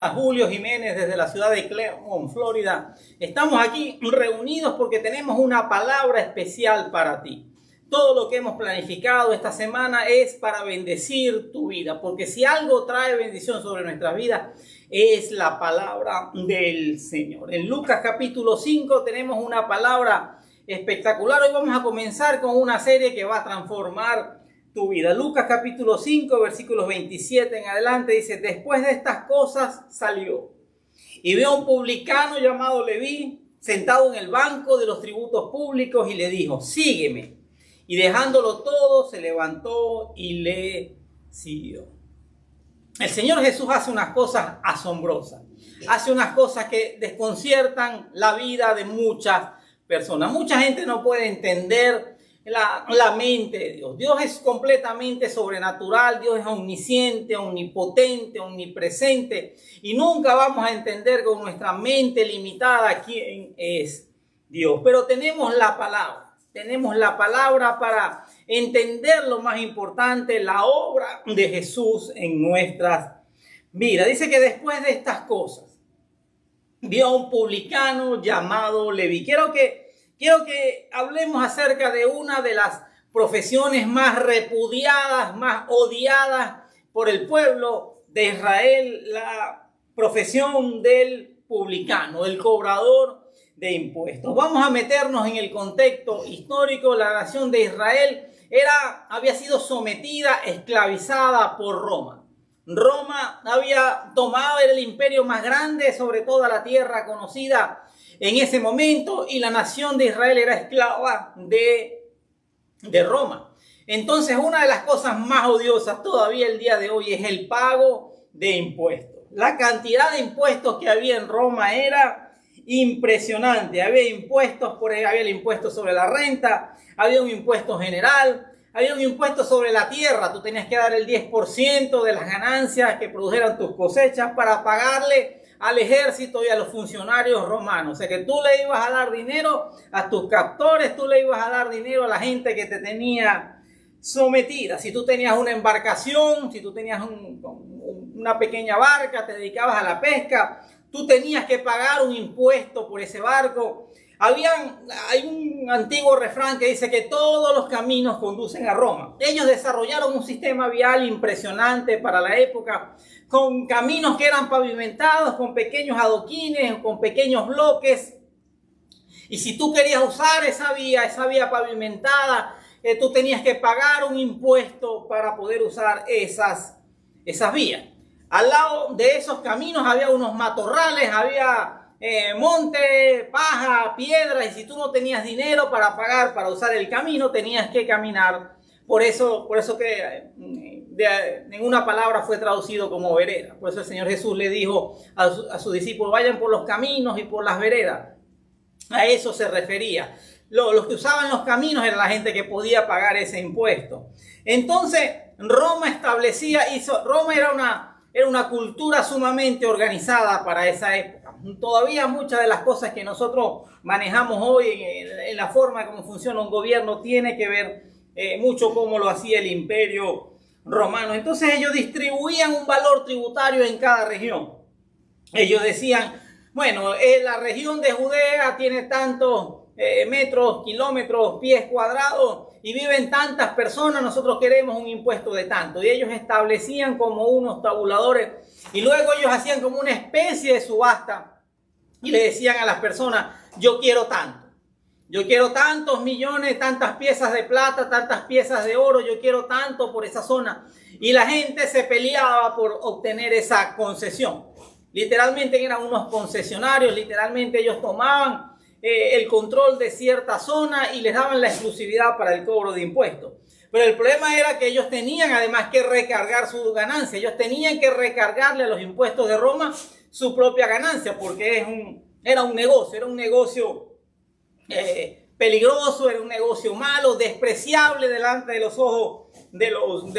A Julio Jiménez desde la ciudad de Clermont, Florida. Estamos aquí reunidos porque tenemos una palabra especial para ti. Todo lo que hemos planificado esta semana es para bendecir tu vida, porque si algo trae bendición sobre nuestras vidas es la palabra del Señor. En Lucas capítulo 5 tenemos una palabra espectacular. Hoy vamos a comenzar con una serie que va a transformar tu vida. Lucas capítulo 5 versículos 27 en adelante dice: después de estas cosas salió y vio a un publicano llamado Leví sentado en el banco de los tributos públicos y le dijo: sígueme. Y dejándolo todo se levantó y le siguió. El Señor Jesús hace unas cosas asombrosas, hace unas cosas que desconciertan la vida de muchas personas. Mucha gente no puede entender la mente de Dios. Dios es completamente sobrenatural, Dios es omnisciente, omnipotente, omnipresente, y nunca vamos a entender con nuestra mente limitada quién es Dios. Pero tenemos la palabra para entender lo más importante, la obra de Jesús en nuestras vidas. Dice que después de estas cosas vio a un publicano llamado Leví. Quiero que hablemos acerca de una de las profesiones más repudiadas, más odiadas por el pueblo de Israel, la profesión del publicano, el cobrador de impuestos. Vamos a meternos en el contexto histórico. La nación de Israel había sido sometida, esclavizada por Roma. Roma había tomado el imperio más grande sobre toda la tierra conocida en ese momento, y la nación de Israel era esclava de Roma. Entonces, una de las cosas más odiosas todavía el día de hoy es el pago de impuestos. La cantidad de impuestos que había en Roma era impresionante. Había el impuesto sobre la renta, había un impuesto general, había un impuesto sobre la tierra. Tú tenías que dar el 10% de las ganancias que produjeran tus cosechas para pagarle al ejército y a los funcionarios romanos. O sea que tú le ibas a dar dinero a tus captores, tú le ibas a dar dinero a la gente que te tenía sometida. Si tú tenías una embarcación, si tú tenías una pequeña barca, te dedicabas a la pesca, tú tenías que pagar un impuesto por ese barco. Hay un antiguo refrán que dice que todos los caminos conducen a Roma. Ellos desarrollaron un sistema vial impresionante para la época, con caminos que eran pavimentados, con pequeños adoquines, con pequeños bloques. Y si tú querías usar esa vía pavimentada, tú tenías que pagar un impuesto para poder usar esas vías. Al lado de esos caminos había unos matorrales, había monte, paja, piedra, y si tú no tenías dinero para pagar para usar el camino, tenías que caminar. Por eso que en una palabra fue traducido como vereda. Por eso el Señor Jesús le dijo a sus discípulos: vayan por los caminos y por las veredas. A eso se refería. Los que usaban los caminos era la gente que podía pagar ese impuesto. Entonces Roma era una cultura sumamente organizada para esa época. Todavía muchas de las cosas que nosotros manejamos hoy en la forma como funciona un gobierno tiene que ver mucho cómo lo hacía el imperio romano. Entonces ellos distribuían un valor tributario en cada región. Ellos decían: bueno, la región de Judea tiene tantos metros, kilómetros, pies cuadrados y viven tantas personas, nosotros queremos un impuesto de tanto. Y ellos establecían como unos tabuladores, y luego ellos hacían como una especie de subasta y le decían a las personas: yo quiero tanto. Yo quiero tantos millones, tantas piezas de plata, tantas piezas de oro, yo quiero tanto por esa zona. Y la gente se peleaba por obtener esa concesión. Literalmente eran unos concesionarios, literalmente ellos tomaban el control de cierta zona y les daban la exclusividad para el cobro de impuestos. Pero el problema era que ellos tenían además que recargar su ganancia. Ellos tenían que recargarle a los impuestos de Roma su propia ganancia, porque era un negocio peligroso, era un negocio malo, despreciable delante de los ojos de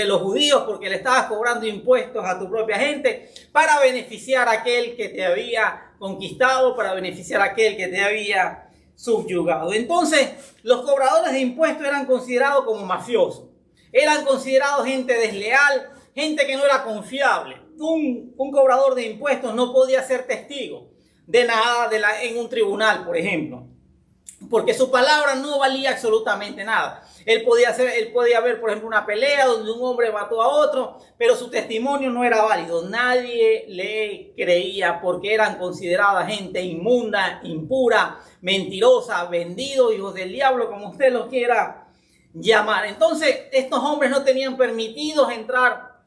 los judíos, porque le estabas cobrando impuestos a tu propia gente para beneficiar a aquel que te había conquistado, para beneficiar a aquel que te había subyugado. Entonces, los cobradores de impuestos eran considerados como mafiosos, eran considerados gente desleal, gente que no era confiable. un cobrador de impuestos no podía ser testigo de nada en un tribunal, por ejemplo, porque su palabra no valía absolutamente nada. Él podía ver, por ejemplo, una pelea donde un hombre mató a otro, pero su testimonio no era válido. Nadie le creía porque eran consideradas gente inmunda, impura, mentirosa, vendidos, hijos del diablo, como usted los quiera llamar. Entonces, estos hombres no tenían permitidos entrar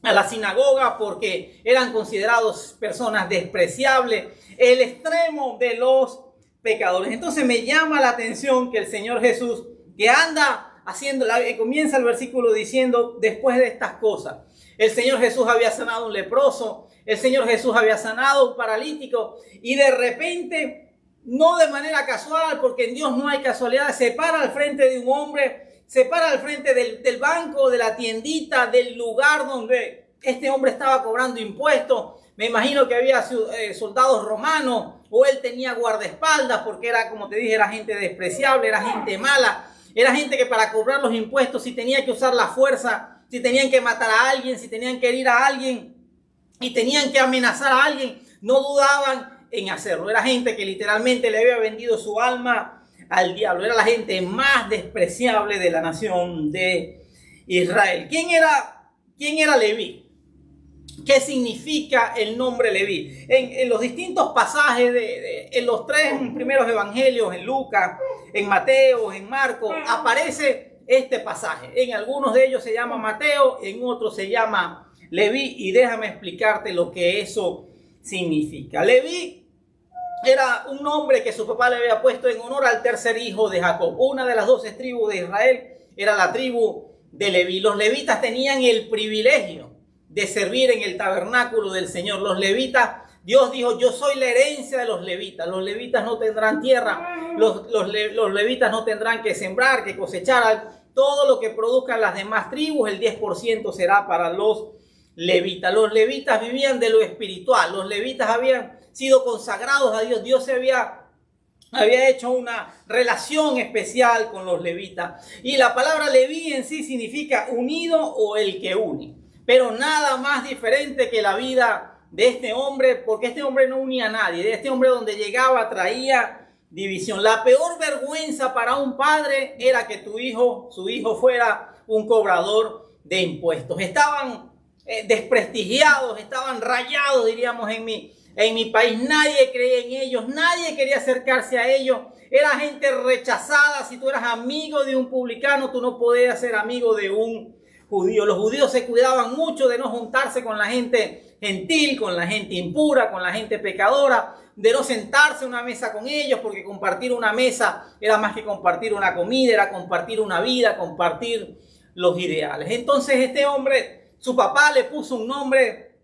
a la sinagoga porque eran considerados personas despreciables, el extremo de los pecadores. Entonces me llama la atención que el Señor Jesús, que anda haciendo, comienza el versículo diciendo, después de estas cosas, el Señor Jesús había sanado a un leproso, el Señor Jesús había sanado a un paralítico, y de repente, no de manera casual, porque en Dios no hay casualidad, se para al frente de un hombre, se para al frente del banco, de la tiendita, del lugar donde este hombre estaba cobrando impuestos. Me imagino que había soldados romanos, o él tenía guardaespaldas, porque era, como te dije, era gente despreciable, era gente mala, era gente que para cobrar los impuestos, si tenía que usar la fuerza, si tenían que matar a alguien, si tenían que herir a alguien y tenían que amenazar a alguien, no dudaban en hacerlo. Era gente que literalmente le había vendido su alma al diablo. Era la gente más despreciable de la nación de Israel. ¿Quién era Leví? ¿Qué significa el nombre Leví? En los distintos pasajes, en los tres primeros evangelios, en Lucas, en Mateo, en Marcos, aparece este pasaje. En algunos de ellos se llama Mateo, en otros se llama Leví, y déjame explicarte lo que eso significa. Leví era un nombre que su papá le había puesto en honor al tercer hijo de Jacob. Una de las 12 tribus de Israel era la tribu de Leví. Los levitas tenían el privilegio de servir en el tabernáculo del Señor. Los levitas, Dios dijo, yo soy la herencia de los levitas. Los levitas no tendrán tierra, los levitas no tendrán que sembrar, que cosechar. Todo lo que produzcan las demás tribus, el 10% será para los levitas. Los levitas vivían de lo espiritual. Los levitas habían sido consagrados a Dios. Dios se había hecho una relación especial con los levitas. Y la palabra Leví en sí significa unido o el que une. Pero nada más diferente que la vida de este hombre, porque este hombre no unía a nadie. De este hombre, donde llegaba traía división. La peor vergüenza para un padre era que su hijo fuera un cobrador de impuestos. Estaban desprestigiados, estaban rayados, diríamos en mi país. Nadie creía en ellos, nadie quería acercarse a ellos. Era gente rechazada. Si tú eras amigo de un publicano, tú no podías ser amigo de un judío. Los judíos se cuidaban mucho de no juntarse con la gente gentil, con la gente impura, con la gente pecadora, de no sentarse a una mesa con ellos, porque compartir una mesa era más que compartir una comida, era compartir una vida, compartir los ideales. Entonces este hombre, su papá le puso un nombre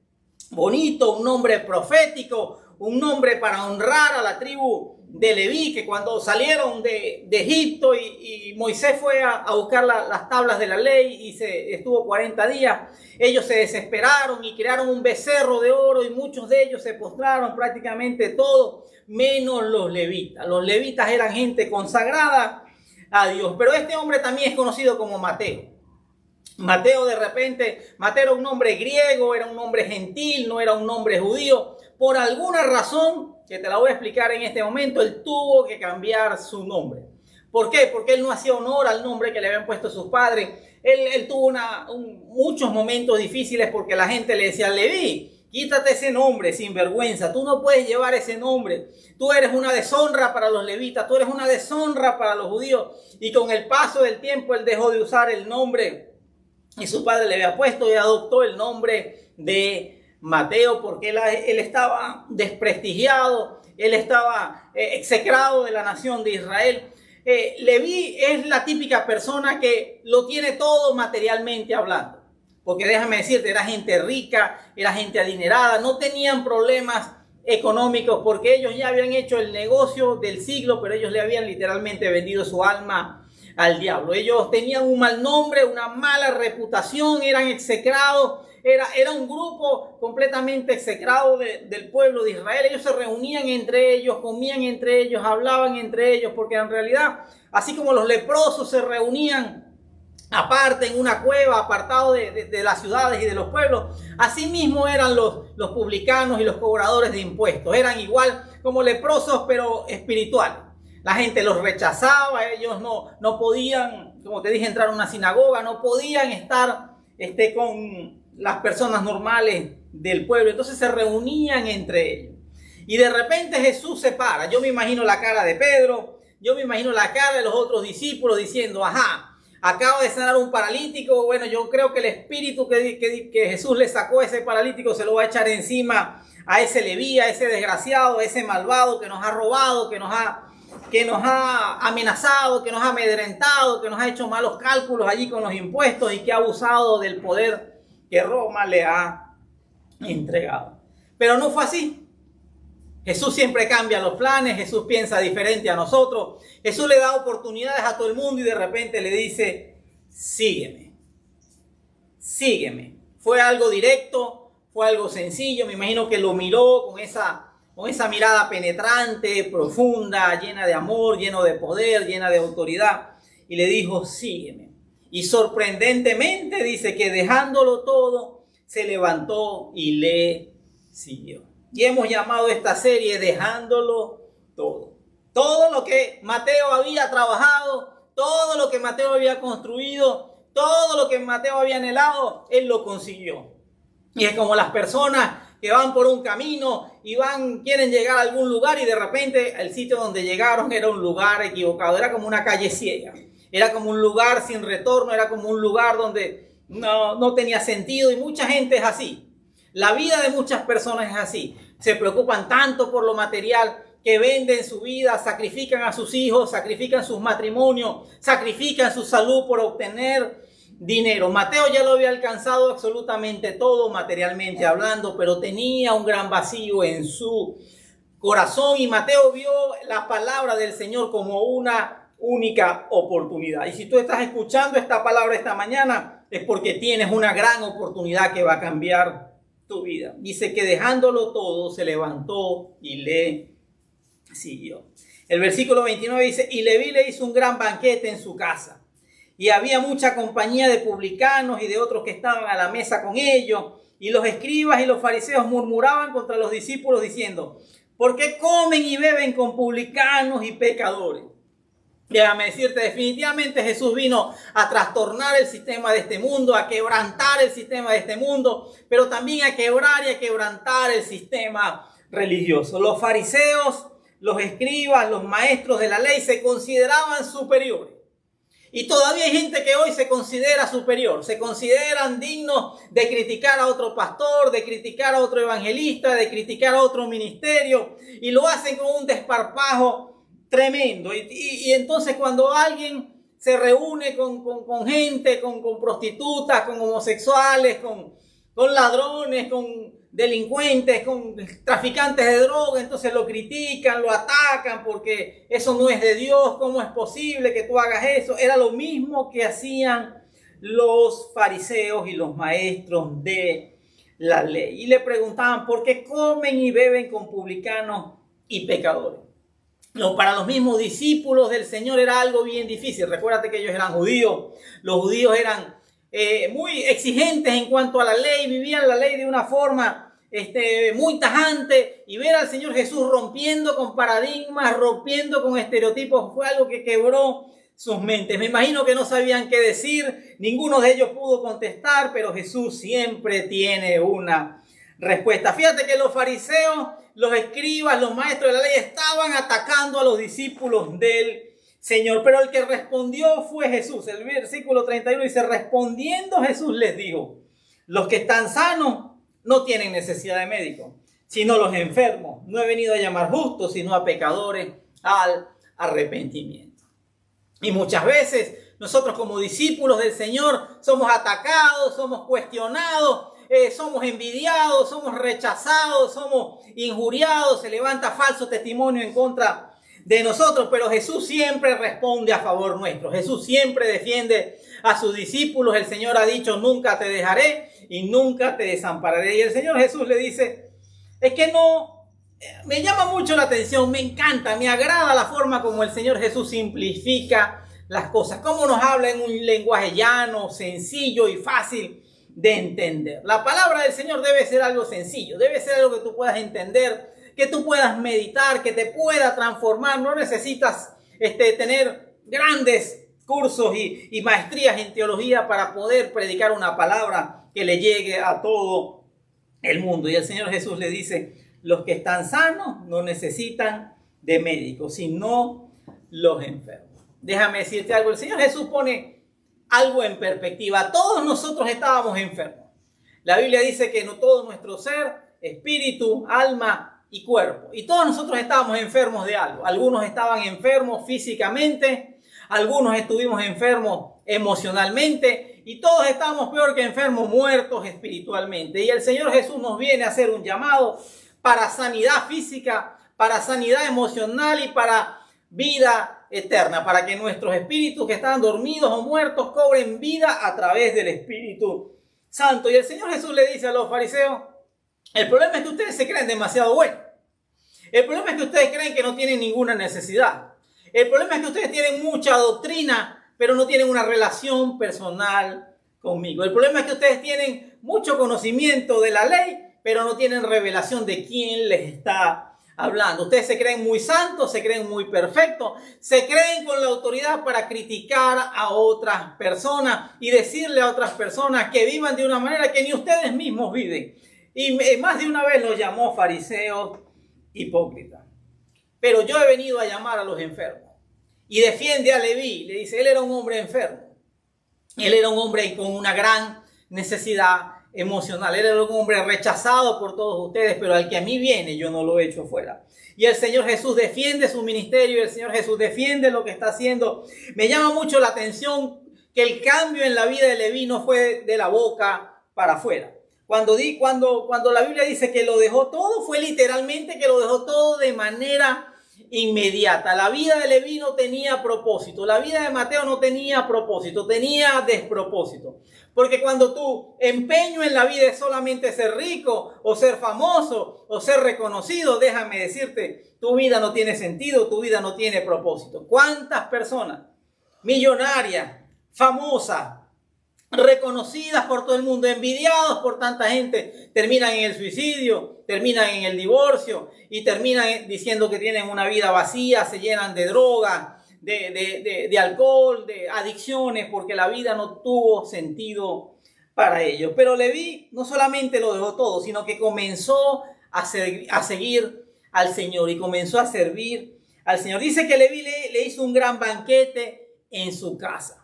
bonito, un nombre profético, un nombre para honrar a la tribu de Leví, que cuando salieron de Egipto y Moisés fue a buscar las tablas de la ley y estuvo 40 días, ellos se desesperaron y crearon un becerro de oro, y muchos de ellos se postraron, prácticamente todos, menos los levitas. Los levitas eran gente consagrada a Dios. Pero este hombre también es conocido como Mateo. Mateo era un nombre griego, era un nombre gentil, no era un nombre judío. Por alguna razón, que te la voy a explicar en este momento, él tuvo que cambiar su nombre. ¿Por qué? Porque él no hacía honor al nombre que le habían puesto sus padres. Él tuvo muchos momentos difíciles, porque la gente le decía: Leví, quítate ese nombre, sinvergüenza, tú no puedes llevar ese nombre. Tú eres una deshonra para los levitas, tú eres una deshonra para los judíos. Y con el paso del tiempo, él dejó de usar el nombre y su padre le había puesto, y adoptó el nombre de Mateo, porque él estaba desprestigiado, él estaba execrado de la nación de Israel. Leví es la típica persona que lo tiene todo materialmente hablando, porque déjame decirte, era gente rica, era gente adinerada, no tenían problemas económicos, porque ellos ya habían hecho el negocio del siglo, pero ellos le habían literalmente vendido su alma al diablo. Ellos tenían un mal nombre, una mala reputación, eran execrados. Era un grupo completamente execrado del pueblo de Israel. Ellos se reunían entre ellos, comían entre ellos, hablaban entre ellos, porque en realidad, así como los leprosos se reunían aparte en una cueva, apartado de las ciudades y de los pueblos. Asimismo eran los publicanos y los cobradores de impuestos. Eran igual como leprosos, pero espirituales. La gente los rechazaba, ellos no podían, como te dije, entrar a una sinagoga, no podían estar con las personas normales del pueblo. Entonces se reunían entre ellos. Y de repente Jesús se para. Yo me imagino la cara de Pedro, yo me imagino la cara de los otros discípulos diciendo, ajá, acaba de sanar un paralítico. Bueno, yo creo que el espíritu que Jesús le sacó a ese paralítico se lo va a echar encima a ese leví, a ese desgraciado, a ese malvado que nos ha robado, que nos ha amenazado, que nos ha amedrentado, que nos ha hecho malos cálculos allí con los impuestos y que ha abusado del poder que Roma le ha entregado. Pero no fue así. Jesús siempre cambia los planes, Jesús piensa diferente a nosotros, Jesús le da oportunidades a todo el mundo y de repente le dice, sígueme, sígueme. Fue algo directo, fue algo sencillo, me imagino que lo miró con esa mirada penetrante, profunda, llena de amor, lleno de poder, llena de autoridad y le dijo, sígueme. Y sorprendentemente dice que dejándolo todo, se levantó y le siguió. Y hemos llamado esta serie Dejándolo Todo. Todo lo que Mateo había trabajado, todo lo que Mateo había construido, todo lo que Mateo había anhelado, él lo consiguió. Y es como las personas que van por un camino y quieren llegar a algún lugar y de repente el sitio donde llegaron era un lugar equivocado, era como una calle ciega, era como un lugar sin retorno, era como un lugar donde no tenía sentido y mucha gente es así. La vida de muchas personas es así. Se preocupan tanto por lo material que venden su vida, sacrifican a sus hijos, sacrifican sus matrimonios, sacrifican su salud por obtener dinero. Mateo ya lo había alcanzado absolutamente todo materialmente hablando, pero tenía un gran vacío en su corazón y Mateo vio la palabra del Señor como una única oportunidad. Y si tú estás escuchando esta palabra esta mañana es porque tienes una gran oportunidad que va a cambiar tu vida. Dice que dejándolo todo se levantó y le siguió. El versículo 29 dice, y Leví le hizo un gran banquete en su casa y había mucha compañía de publicanos y de otros que estaban a la mesa con ellos y los escribas y los fariseos murmuraban contra los discípulos diciendo, ¿por qué comen y beben con publicanos y pecadores? Déjame decirte, definitivamente Jesús vino a trastornar el sistema de este mundo, a quebrantar el sistema de este mundo, pero también a quebrar y a quebrantar el sistema religioso. Los fariseos, los escribas, los maestros de la ley se consideraban superiores. Y todavía hay gente que hoy se considera superior, se consideran dignos de criticar a otro pastor, de criticar a otro evangelista, de criticar a otro ministerio, y lo hacen con un desparpajo tremendo. Y entonces cuando alguien se reúne con gente, con prostitutas, con homosexuales, con ladrones, con delincuentes, con traficantes de droga, entonces lo critican, lo atacan porque eso no es de Dios, ¿cómo es posible que tú hagas eso? Era lo mismo que hacían los fariseos y los maestros de la ley. Y le preguntaban, ¿por qué comen y beben con publicanos y pecadores? Para los mismos discípulos del Señor era algo bien difícil. Recuérdate que ellos eran judíos. Los judíos eran muy exigentes en cuanto a la ley. Vivían la ley de una forma muy tajante. Y ver al Señor Jesús rompiendo con paradigmas, rompiendo con estereotipos, fue algo que quebró sus mentes. Me imagino que no sabían qué decir. Ninguno de ellos pudo contestar, pero Jesús siempre tiene una respuesta. Fíjate que los fariseos, los escribas, los maestros de la ley estaban atacando a los discípulos del Señor, pero el que respondió fue Jesús. El versículo 31 dice, respondiendo Jesús les dijo, los que están sanos no tienen necesidad de médico, sino los enfermos. No he venido a llamar justos, sino a pecadores al arrepentimiento. Y muchas veces nosotros como discípulos del Señor somos atacados, somos cuestionados, somos envidiados, somos rechazados, somos injuriados, se levanta falso testimonio en contra de nosotros, pero Jesús siempre responde a favor nuestro. Jesús siempre defiende a sus discípulos. El Señor ha dicho, nunca te dejaré y nunca te desampararé. Y el Señor Jesús le dice, es que no, me llama mucho la atención, me encanta, me agrada la forma como el Señor Jesús simplifica las cosas, cómo nos habla en un lenguaje llano, sencillo y fácil de entender. La palabra del Señor debe ser algo sencillo, debe ser algo que tú puedas entender, que tú puedas meditar, que te pueda transformar. No necesitas tener grandes cursos y maestrías en teología para poder predicar una palabra que le llegue a todo el mundo. Y el Señor Jesús le dice: los que están sanos no necesitan de médicos, sino los enfermos. Déjame decirte algo, el Señor Jesús pone algo en perspectiva. Todos nosotros estábamos enfermos. La Biblia dice que no todo nuestro ser, espíritu, alma y cuerpo. Y todos nosotros estábamos enfermos de algo. Algunos estaban enfermos físicamente, algunos estuvimos enfermos emocionalmente y todos estábamos peor que enfermos, muertos espiritualmente. Y el Señor Jesús nos viene a hacer un llamado para sanidad física, para sanidad emocional y para vida eterna, para que nuestros espíritus que están dormidos o muertos cobren vida a través del Espíritu Santo. Y el Señor Jesús le dice a los fariseos: el problema es que ustedes se creen demasiado buenos. El problema es que ustedes creen que no tienen ninguna necesidad. El problema es que ustedes tienen mucha doctrina, pero no tienen una relación personal conmigo. El problema es que ustedes tienen mucho conocimiento de la ley, pero no tienen revelación de quién les está hablando. Ustedes se creen muy santos, se creen muy perfectos, se creen con la autoridad para criticar a otras personas y decirle a otras personas que vivan de una manera que ni ustedes mismos viven. Y más de una vez los llamó fariseos hipócritas. Pero yo he venido a llamar a los enfermos. Y defiende a Leví, le dice: él era un hombre enfermo. Él era un hombre con una gran necesidad emocional. Él era un hombre rechazado por todos ustedes, pero al que a mí viene yo no lo echo fuera. Y el Señor Jesús defiende su ministerio, y el Señor Jesús defiende lo que está haciendo. Me llama mucho la atención que el cambio en la vida de Leví no fue de la boca para afuera. Cuando la Biblia dice que lo dejó todo, fue literalmente que lo dejó todo de manera inmediata. La vida de Leví no tenía propósito. La vida de Mateo no tenía propósito, tenía despropósito. Porque cuando tu empeño en la vida es solamente ser rico o ser famoso o ser reconocido, déjame decirte, tu vida no tiene sentido, tu vida no tiene propósito. ¿Cuántas personas millonarias, famosas, reconocidas por todo el mundo, envidiados por tanta gente, terminan en el suicidio, terminan en el divorcio y terminan diciendo que tienen una vida vacía, se llenan de drogas, de alcohol, de adicciones, porque la vida no tuvo sentido para ellos? Pero Leví no solamente lo dejó todo, sino que comenzó a seguir al Señor y comenzó a servir al Señor. Dice que Leví le hizo un gran banquete en su casa.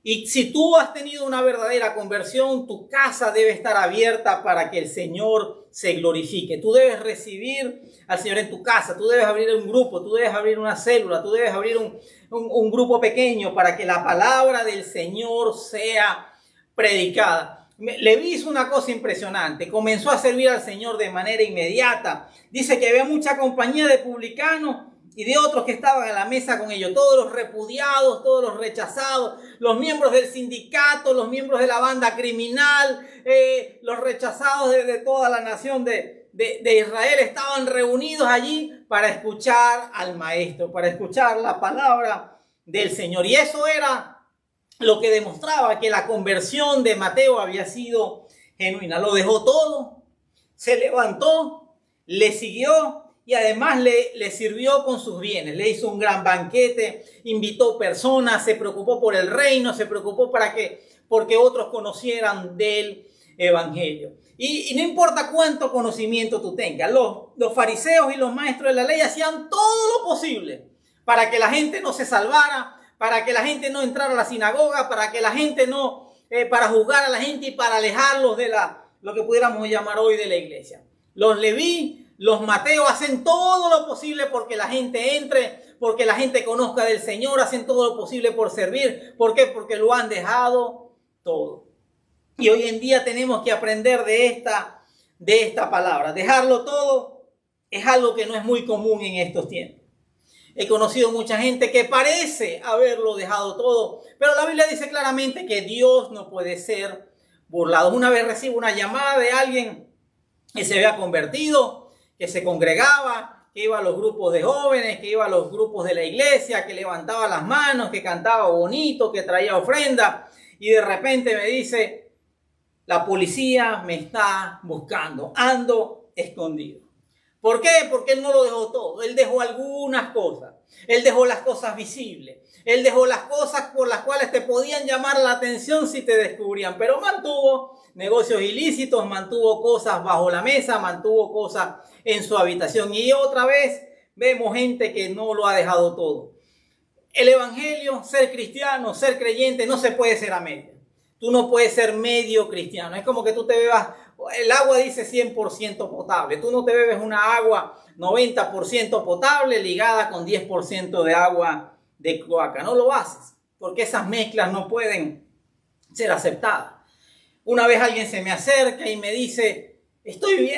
Y si tú has tenido una verdadera conversión, tu casa debe estar abierta para que el Señor se glorifique. Tú debes recibir al Señor en tu casa, tú debes abrir un grupo, tú debes abrir una célula, tú debes abrir un grupo pequeño para que la palabra del Señor sea predicada. Leví hizo una cosa impresionante, comenzó a servir al Señor de manera inmediata. Dice que había mucha compañía de publicanos y de otros que estaban a la mesa con ellos, todos los repudiados, todos los rechazados, los miembros del sindicato, los miembros de la banda criminal, los rechazados de toda la nación de Israel estaban reunidos allí para escuchar al maestro, para escuchar la palabra del Señor. Y eso era lo que demostraba que la conversión de Mateo había sido genuina. Lo dejó todo, se levantó, le siguió. Y además le sirvió con sus bienes, le hizo un gran banquete, invitó personas, se preocupó por el reino, se preocupó porque otros conocieran del evangelio. Y no importa cuánto conocimiento tú tengas, los fariseos y los maestros de la ley hacían todo lo posible para que la gente no se salvara, para que la gente no entrara a la sinagoga, para que la gente para juzgar a la gente y para alejarlos de lo que pudiéramos llamar hoy de la iglesia. Los Leví, los Mateo hacen todo lo posible porque la gente entre, porque la gente conozca del Señor, hacen todo lo posible por servir. ¿Por qué? Porque lo han dejado todo. Y hoy en día tenemos que aprender de esta palabra. Dejarlo todo es algo que no es muy común en estos tiempos. He conocido mucha gente que parece haberlo dejado todo, pero la Biblia dice claramente que Dios no puede ser burlado. Una vez recibo una llamada de alguien que se había convertido, que se congregaba, que iba a los grupos de jóvenes, que iba a los grupos de la iglesia, que levantaba las manos, que cantaba bonito, que traía ofrenda, y de repente me dice, la policía me está buscando, ando escondido. ¿Por qué? Porque él no lo dejó todo, él dejó algunas cosas, él dejó las cosas visibles, él dejó las cosas por las cuales te podían llamar la atención si te descubrían, pero mantuvo negocios ilícitos, mantuvo cosas bajo la mesa, mantuvo cosas en su habitación. Y otra vez vemos gente que no lo ha dejado todo. El evangelio, ser cristiano, ser creyente, no se puede ser a medio. Tú no puedes ser medio cristiano. Es como que tú te bebas, el agua dice 100% potable. Tú no te bebes una agua 90% potable ligada con 10% de agua de cloaca. No lo haces, porque esas mezclas no pueden ser aceptadas. Una vez alguien se me acerca y me dice, estoy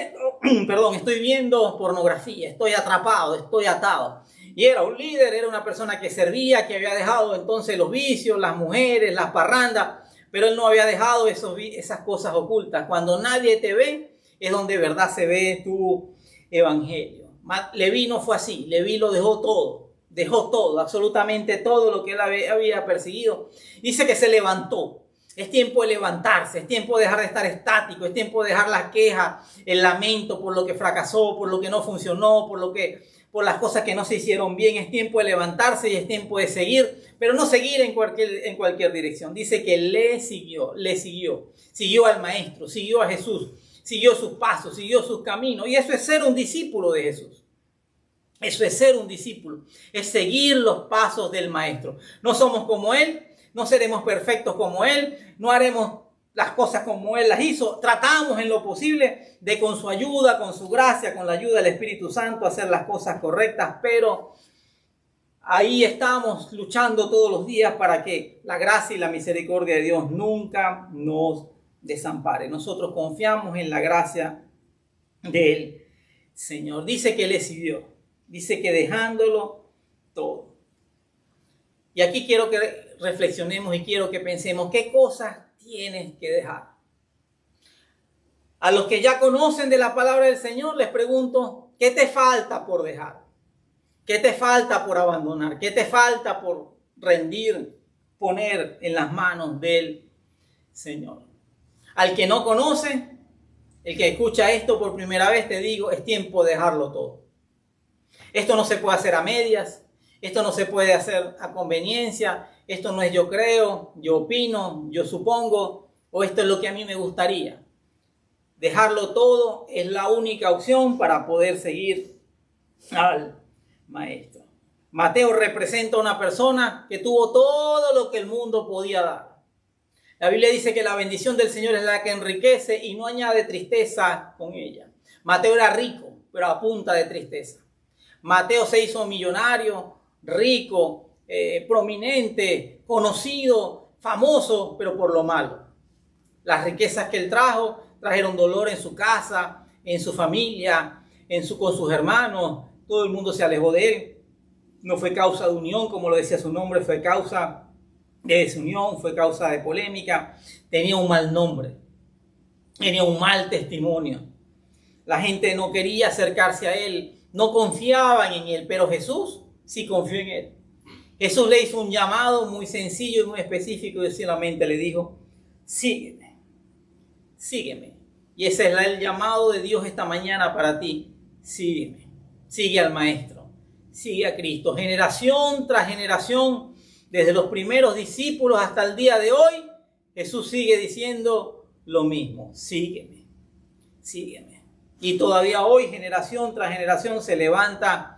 viendo pornografía, estoy atrapado, estoy atado. Y era un líder, era una persona que servía, que había dejado entonces los vicios, las mujeres, las parrandas, pero él no había dejado esas cosas ocultas. Cuando nadie te ve, es donde de verdad se ve tu evangelio. Leví no fue así, Leví lo dejó todo, absolutamente todo lo que él había perseguido. Dice que se levantó. Es tiempo de levantarse, es tiempo de dejar de estar estático, es tiempo de dejar las quejas, el lamento por lo que fracasó, por lo que no funcionó, por las cosas que no se hicieron bien. Es tiempo de levantarse y es tiempo de seguir, pero no seguir en cualquier dirección. Dice que le siguió al Maestro, siguió a Jesús, siguió sus pasos, siguió sus caminos. Y eso es ser un discípulo de Jesús. Eso es ser un discípulo, es seguir los pasos del Maestro. No somos como Él. No seremos perfectos como Él, no haremos las cosas como Él las hizo. Tratamos en lo posible de con su ayuda, con su gracia, con la ayuda del Espíritu Santo, hacer las cosas correctas, pero ahí estamos luchando todos los días para que la gracia y la misericordia de Dios nunca nos desampare. Nosotros confiamos en la gracia del Señor. Dice que le siguió, dice que dejándolo todo. Y aquí quiero que reflexionemos y quiero que pensemos qué cosas tienes que dejar. A los que ya conocen de la palabra del Señor les pregunto, ¿qué te falta por dejar? ¿Qué te falta por abandonar? ¿Qué te falta por rendir, poner en las manos del Señor? Al que no conoce, el que escucha esto por primera vez, te digo, es tiempo de dejarlo todo. Esto no se puede hacer a medias. Esto no se puede hacer a conveniencia, esto no es yo creo, yo opino, yo supongo, o esto es lo que a mí me gustaría. Dejarlo todo es la única opción para poder seguir al Maestro. Mateo representa a una persona que tuvo todo lo que el mundo podía dar. La Biblia dice que la bendición del Señor es la que enriquece y no añade tristeza con ella. Mateo era rico, pero a punta de tristeza. Mateo se hizo millonario, rico, prominente, conocido, famoso, pero por lo malo. Las riquezas que él trajeron dolor en su casa, en su familia, con sus hermanos. Todo el mundo se alejó de él. No fue causa de unión, como lo decía su nombre, fue causa de desunión, fue causa de polémica. Tenía un mal nombre, tenía un mal testimonio. La gente no quería acercarse a él, no confiaban en él, pero Jesús sí confió en él. Jesús le hizo un llamado muy sencillo y muy específico y solamente le dijo, sígueme, sígueme. Y ese es el llamado de Dios esta mañana para ti, sígueme, sigue al Maestro, sigue a Cristo. Generación tras generación, desde los primeros discípulos hasta el día de hoy, Jesús sigue diciendo lo mismo, sígueme, sígueme. Y todavía hoy, generación tras generación, se levanta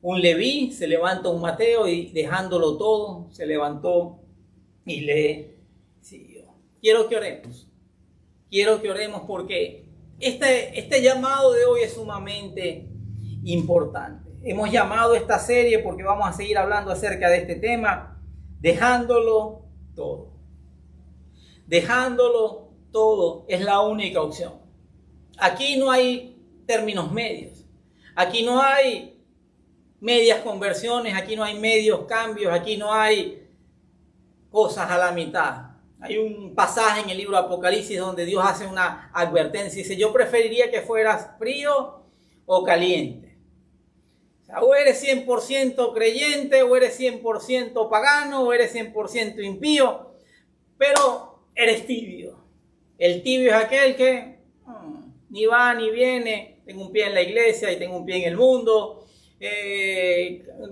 un Leví, se levanta un Mateo y dejándolo todo, se levantó y le siguió. Quiero que oremos porque este llamado de hoy es sumamente importante. Hemos llamado esta serie porque vamos a seguir hablando acerca de este tema, dejándolo todo. Dejándolo todo es la única opción. Aquí no hay términos medios, aquí no hay medias conversiones, aquí no hay medios cambios, aquí no hay cosas a la mitad. Hay un pasaje en el libro de Apocalipsis donde Dios hace una advertencia y dice, yo preferiría que fueras frío o caliente. O eres 100% creyente, o eres 100% pagano, o eres 100% impío, pero eres tibio. El tibio es aquel que ni va ni viene. Tengo un pie en la iglesia y tengo un pie en el mundo.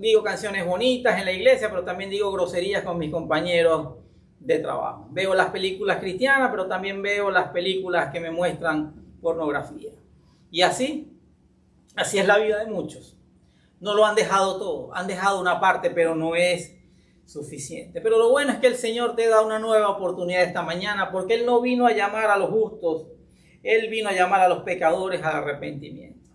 Digo canciones bonitas en la iglesia, pero también digo groserías con mis compañeros de trabajo. Veo las películas cristianas, pero también veo las películas que me muestran pornografía. Y así es la vida de muchos. No lo han dejado todo, han dejado una parte, pero no es suficiente. Pero lo bueno es que el Señor te da una nueva oportunidad esta mañana, porque Él no vino a llamar a los justos, Él vino a llamar a los pecadores al arrepentimiento.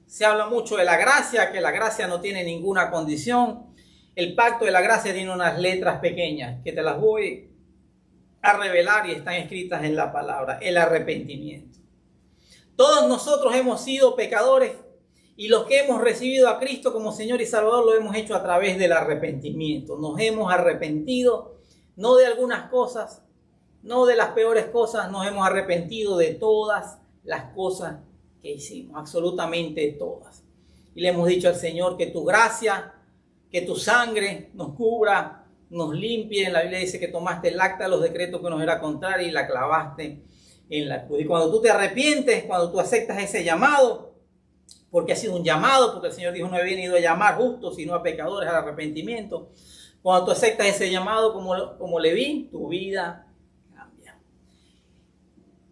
Se habla mucho de la gracia, que la gracia no tiene ninguna condición. El pacto de la gracia tiene unas letras pequeñas que te las voy a revelar y están escritas en la palabra, el arrepentimiento. Todos nosotros hemos sido pecadores y los que hemos recibido a Cristo como Señor y Salvador lo hemos hecho a través del arrepentimiento. Nos hemos arrepentido, no de algunas cosas, no de las peores cosas, nos hemos arrepentido de todas las cosas que hicimos, absolutamente todas. Y le hemos dicho al Señor que tu gracia, que tu sangre nos cubra, nos limpie. En la Biblia dice que tomaste el acta de los decretos que nos era contraria y la clavaste en la cruz. Y cuando tú te arrepientes, cuando tú aceptas ese llamado, porque ha sido un llamado, porque el Señor dijo no he venido a llamar justos, sino a pecadores al arrepentimiento. Cuando tú aceptas ese llamado como Leví, tu vida cambia.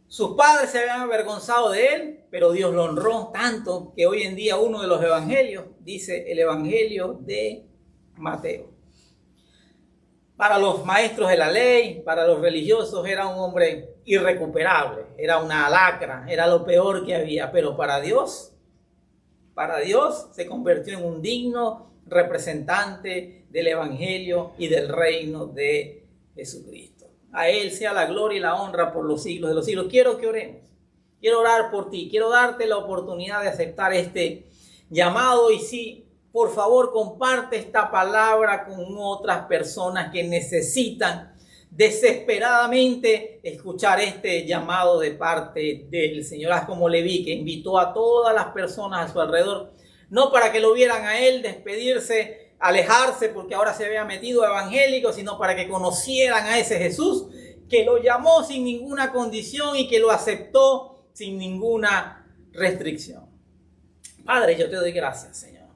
Sus padres se habían avergonzado de él, pero Dios lo honró tanto que hoy en día uno de los evangelios dice el evangelio de Mateo. Para los maestros de la ley, para los religiosos era un hombre irrecuperable, era una lacra, era lo peor que había, pero para Dios se convirtió en un digno representante del evangelio y del reino de Jesucristo. A Él sea la gloria y la honra por los siglos de los siglos. Quiero que oremos. Quiero orar por ti. Quiero darte la oportunidad de aceptar este llamado. Y sí, por favor, comparte esta palabra con otras personas que necesitan desesperadamente escuchar este llamado de parte del Señor. Haz como Leví, que invitó a todas las personas a su alrededor, no para que lo vieran a él despedirse, alejarse porque ahora se había metido evangélico, sino para que conocieran a ese Jesús que lo llamó sin ninguna condición y que lo aceptó sin ninguna restricción. Padre, yo te doy gracias, Señor,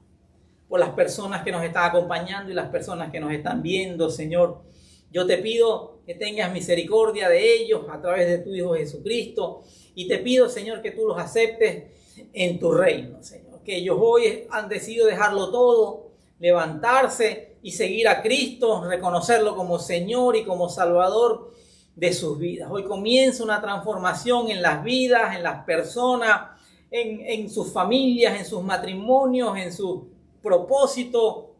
por las personas que nos están acompañando y las personas que nos están viendo, Señor. Yo te pido que tengas misericordia de ellos a través de tu Hijo Jesucristo. Y te pido, Señor, que tú los aceptes en tu reino, Señor. Que ellos hoy han decidido dejarlo todo, levantarse y seguir a Cristo, reconocerlo como Señor y como Salvador de sus vidas. Hoy comienza una transformación en las vidas, en las personas, en sus familias, en sus matrimonios, en su propósito.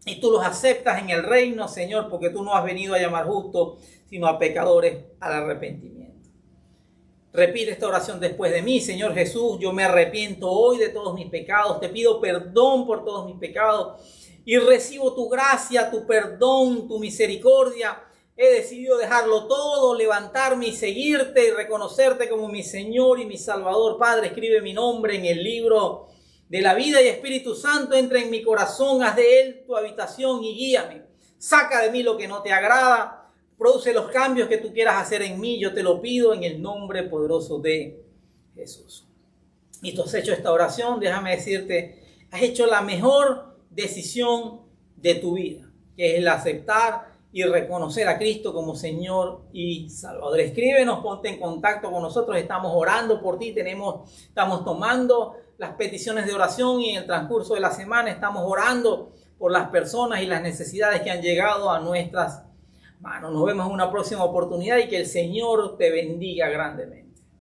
Y tú los aceptas en el reino, Señor, porque tú no has venido a llamar justos, sino a pecadores al arrepentimiento. Repite esta oración después de mí. Señor Jesús, yo me arrepiento hoy de todos mis pecados. Te pido perdón por todos mis pecados y recibo tu gracia, tu perdón, tu misericordia. He decidido dejarlo todo, levantarme y seguirte y reconocerte como mi Señor y mi Salvador. Padre, escribe mi nombre en el libro de la vida y Espíritu Santo, entra en mi corazón, haz de él tu habitación y guíame. Saca de mí lo que no te agrada, produce los cambios que tú quieras hacer en mí. Yo te lo pido en el nombre poderoso de Jesús. Y tú has hecho esta oración, déjame decirte, has hecho la mejor decisión de tu vida, que es el aceptar y reconocer a Cristo como Señor y Salvador. Escríbenos, ponte en contacto con nosotros, estamos orando por ti, estamos tomando las peticiones de oración y en el transcurso de la semana estamos orando por las personas y las necesidades que han llegado a nuestras manos. Nos vemos en una próxima oportunidad y que el Señor te bendiga grandemente.